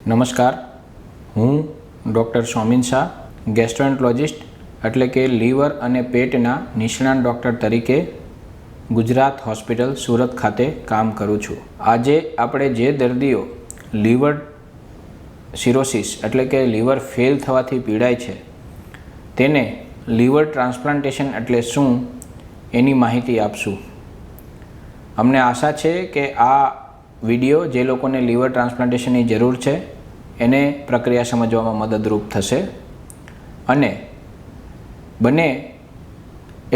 નમસ્કાર, હું ડૉક્ટર સોમિન શાહ, ગેસ્ટ્રોએન્ટરોલોજિસ્ટ એટલે કે લીવર અને પેટના નિષ્ણાત ડૉક્ટર તરીકે ગુજરાત હોસ્પિટલ સુરત ખાતે કામ કરું છું. આજે આપણે જે દર્દીઓ લીવર સિરોસિસ એટલે કે લીવર ફેલ થવાથી પીડાય છે તેને લીવર ટ્રાન્સપ્લાન્ટેશન એટલે શું એની માહિતી આપશું. અમને આશા છે કે આ વિડીયો જે લોકોને લીવર ટ્રાન્સપ્લાન્ટેશનની જરૂર છે એને પ્રક્રિયા સમજવામાં મદદરૂપ થશે અને બને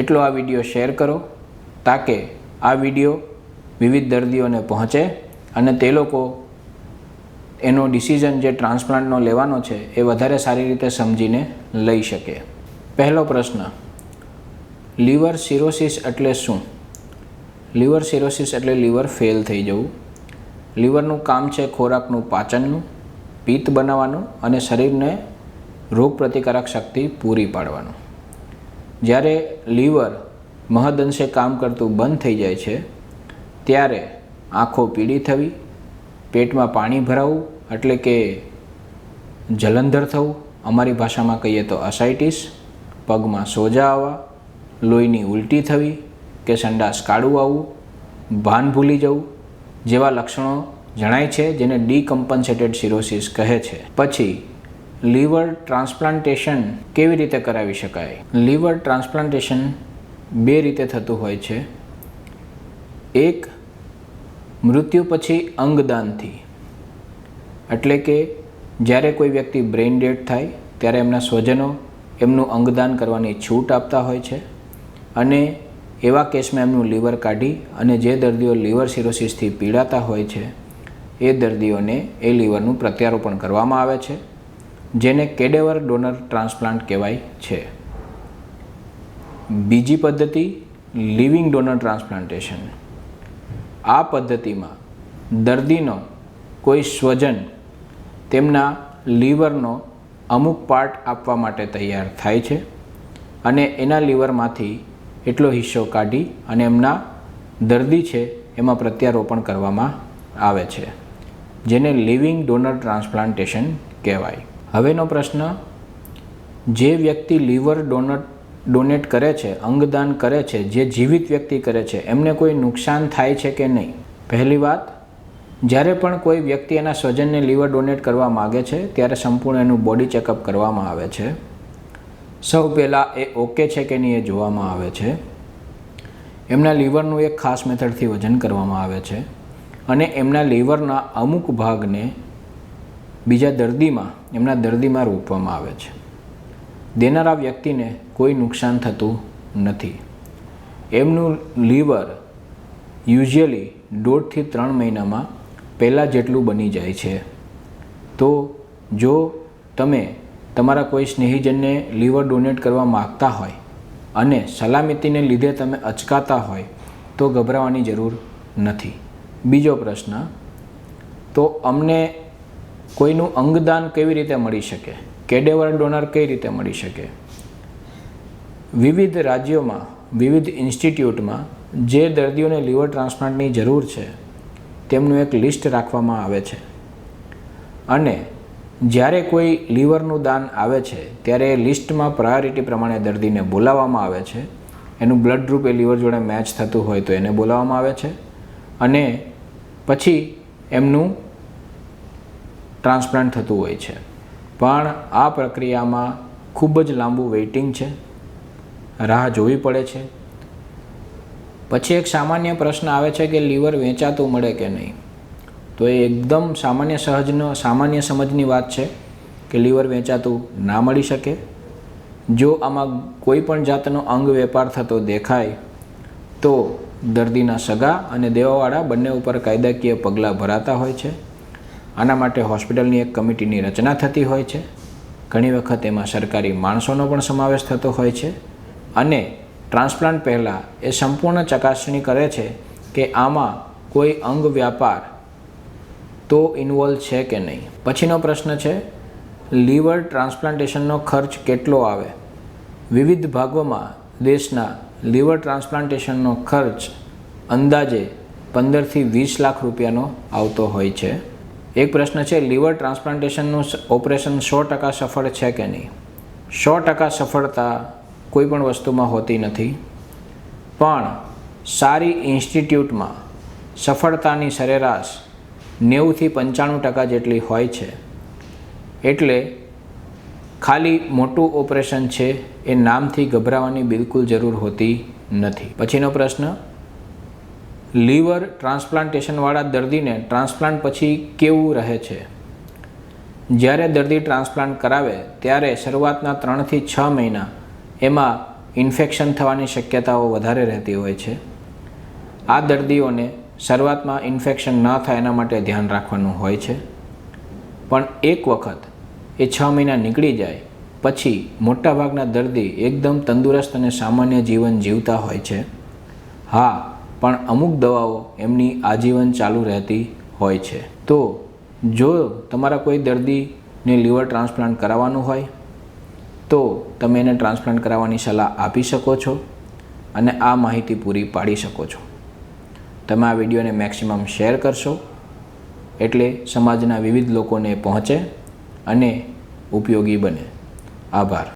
એટલો આ વિડીયો શેર કરો તાકે આ વિડીયો વિવિધ દર્દીઓને પહોંચે અને તે લોકો એનો ડિસિઝન જે ટ્રાન્સપ્લાન્ટનો લેવાનો છે એ વધારે સારી રીતે સમજીને લઈ શકે. પહેલો પ્રશ્ન, લીવર સિરોસિસ એટલે શું? લીવર સિરોસિસ એટલે લીવર ફેલ થઈ જવું. લીવરનું કામ છે ખોરાકનું પાચનનું, પિત્ત બનાવવાનું અને શરીરને રોગ પ્રતિકારક શક્તિ પૂરી પાડવાનું. જ્યારે લીવર મહદઅંશે કામ કરતું બંધ થઈ જાય છે ત્યારે આંખો પીળી થવી, પેટમાં પાણી ભરાવું એટલે કે જલંધર થવું, અમારી ભાષામાં કહીએ તો અસાઇટિસ, પગમાં સોજા આવવા, લોહીની ઉલટી થવી કે સંડાસ કાળું આવવું, ભાન ભૂલી જવું જેવા લક્ષણો જણાય છે જેને ડીકમ્પન્સેટેડ સિરોસિસ કહે છે. પછી લીવર ટ્રાન્સપ્લાન્ટેશન કેવી રીતે કરાવી શકાય? લીવર ટ્રાન્સપ્લાન્ટેશન બે રીતે થતું હોય છે. એક, મૃત્યુ પછી અંગદાનથી, એટલે કે જ્યારે કોઈ વ્યક્તિ બ્રેઇન ડેડ થાય ત્યારે એમના સ્વજનો એમનું અંગદાન કરવાની છૂટ આપતા હોય છે અને એવા કેસમાં એમનું લીવર કાઢી અને જે દર્દીઓ લીવર સિરોસિસથી પીડાતા હોય છે એ દર્દીઓને એ લીવરનું પ્રત્યારોપણ કરવામાં આવે છે જેને કેડેવર ડોનર ટ્રાન્સપ્લાન્ટ કહેવાય છે. બીજી પદ્ધતિ લિવિંગ ડોનર ટ્રાન્સપ્લાન્ટેશન. આ પદ્ધતિમાં દર્દીનો કોઈ સ્વજન તેમના લીવરનો અમુક પાર્ટ આપવા માટે તૈયાર થાય છે અને એના લીવરમાંથી એટલો હિસ્સો કાઢી અને એમના દર્દી છે એમાં પ્રત્યારોપણ કરવામાં આવે છે જેને લિવિંગ ડોનર ટ્રાન્સપ્લાન્ટેશન કહેવાય. હવેનો પ્રશ્ન, જે વ્યક્તિ લીવર ડોનેટ કરે છે, અંગદાન કરે છે, જે જીવિત વ્યક્તિ કરે છે એમને કોઈ નુકસાન થાય છે કે નહીં? પહેલી વાત, જ્યારે પણ કોઈ વ્યક્તિ એના સ્વજનને લીવર ડોનેટ કરવા માગે છે ત્યારે સંપૂર્ણ એનું બોડી ચેકઅપ કરવામાં આવે છે. સૌ પહેલાં એ ઓકે છે કે નહીં એ જોવામાં આવે છે. એમના લીવરનું એક ખાસ મેથડથી વજન કરવામાં આવે છે અને એમના લીવરના અમુક ભાગને બીજા એમના દર્દીમાં રોપવામાં આવે છે. દેનારા વ્યક્તિને કોઈ નુકસાન થતું નથી. એમનું લીવર યુઝ્યુઅલી 1.5 થી 3 મહિનામાં પહેલાં જેટલું બની જાય છે. તો જો તમે તમારા કોઈ સ્નેહીજનને લીવર ડોનેટ કરવા માગતા હોય અને સલામતીને લીધે તમે અચકાતા હોય તો ગભરાવાની જરૂર નથી. બીજો પ્રશ્ન, તો અમને કોઈનું અંગદાન કેવી રીતે મળી શકે? કેડેવર ડોનર કઈ રીતે મળી શકે? વિવિધ રાજ્યોમાં, વિવિધ ઇન્સ્ટિટ્યૂટમાં જે દર્દીઓને લીવર ટ્રાન્સપ્લાન્ટની જરૂર છે તેમનું એક લિસ્ટ રાખવામાં આવે છે અને જ્યારે કોઈ લીવરનું દાન આવે છે ત્યારે એ લિસ્ટમાં પ્રાયોરિટી પ્રમાણે દર્દીને બોલાવવામાં આવે છે. એનું બ્લડ ગ્રુપ એ લીવર જોડે મેચ થતું હોય તો એને બોલાવવામાં આવે છે અને પછી એમનું ટ્રાન્સપ્લાન્ટ થતું હોય છે. પણ આ પ્રક્રિયામાં ખૂબ જ લાંબુ વેઇટિંગ છે, રાહ જોવી પડે છે. પછી એક સામાન્ય પ્રશ્ન આવે છે કે લીવર વેચાતું મળે કે નહીં? તો એ એકદમ સામાન્ય સમજની વાત છે કે લીવર વેચાતું ના મળી શકે. જો આમાં કોઈ પણ જાતનો અંગ વેપાર થતો દેખાય તો દર્દીના સગા અને દેવાવાળા બંને ઉપર કાયદાકીય પગલાં ભરાતા હોય છે. આના માટે હોસ્પિટલની એક કમિટીની રચના થતી હોય છે. ઘણી વખત એમાં સરકારી માણસોનો પણ સમાવેશ થતો હોય છે અને ટ્રાન્સપ્લાન્ટ પહેલાં એ સંપૂર્ણ ચકાસણી કરે છે કે આમાં કોઈ અંગ વ્યાપાર તો ઇન્વોલ્વ છે કે નહીં. પછીનો પ્રશ્ન છે, લીવર ટ્રાન્સપ્લાન્ટેશનનો ખર્ચ કેટલો આવે? વિવિધ ભાગોમાં દેશના લીવર ટ્રાન્સપ્લાન્ટેશનનો ખર્ચ અંદાજે 15 થી 20 લાખ રૂપિયાનો આવતો હોય છે. એક પ્રશ્ન છે, લીવર ટ્રાન્સપ્લાન્ટેશનનું ઓપરેશન 100% સફળ છે કે નહીં? 100% સફળતા કોઈ પણ વસ્તુમાં હોતી નથી, પણ સારી ઇન્સ્ટિટ્યૂટમાં સફળતાની સરેરાશ 90થી 95% જેટલી હોય છે. એટલે ખાલી મોટું ઓપરેશન છે એ નામથી ગભરાવાની બિલકુલ જરૂર હોતી નથી. પછીનો પ્રશ્ન, લીવર ટ્રાન્સપ્લાન્ટેશનવાળા દર્દીને ટ્રાન્સપ્લાન્ટ પછી કેવું રહે છે? જ્યારે દર્દી ટ્રાન્સપ્લાન્ટ કરાવે ત્યારે શરૂઆતના 3થી 6 મહિના એમાં ઇન્ફેક્શન થવાની શક્યતાઓ વધારે રહેતી હોય છે. આ દર્દીઓને શરૂઆતમાં ઇન્ફેક્શન ન થાય એના માટે ધ્યાન રાખવાનું હોય છે. પણ એક વખત એ 6 મહિના નીકળી જાય પછી મોટાભાગના દર્દી એકદમ તંદુરસ્ત અને સામાન્ય જીવન જીવતા હોય છે. હા, પણ અમુક દવાઓ એમની આજીવન ચાલુ રહેતી હોય છે. તો જો તમારા કોઈ દર્દીને લીવર ટ્રાન્સપ્લાન્ટ કરાવવાનું હોય તો તમે એને ટ્રાન્સપ્લાન્ટ કરાવવાની સલાહ આપી શકો છો અને આ માહિતી પૂરી પાડી શકો છો. તમે આ વિડીયોને મેક્સિમમ શેર કરશો એટલે સમાજના વિવિધ લોકોને પહોંચે અને ઉપયોગી બને. આભાર.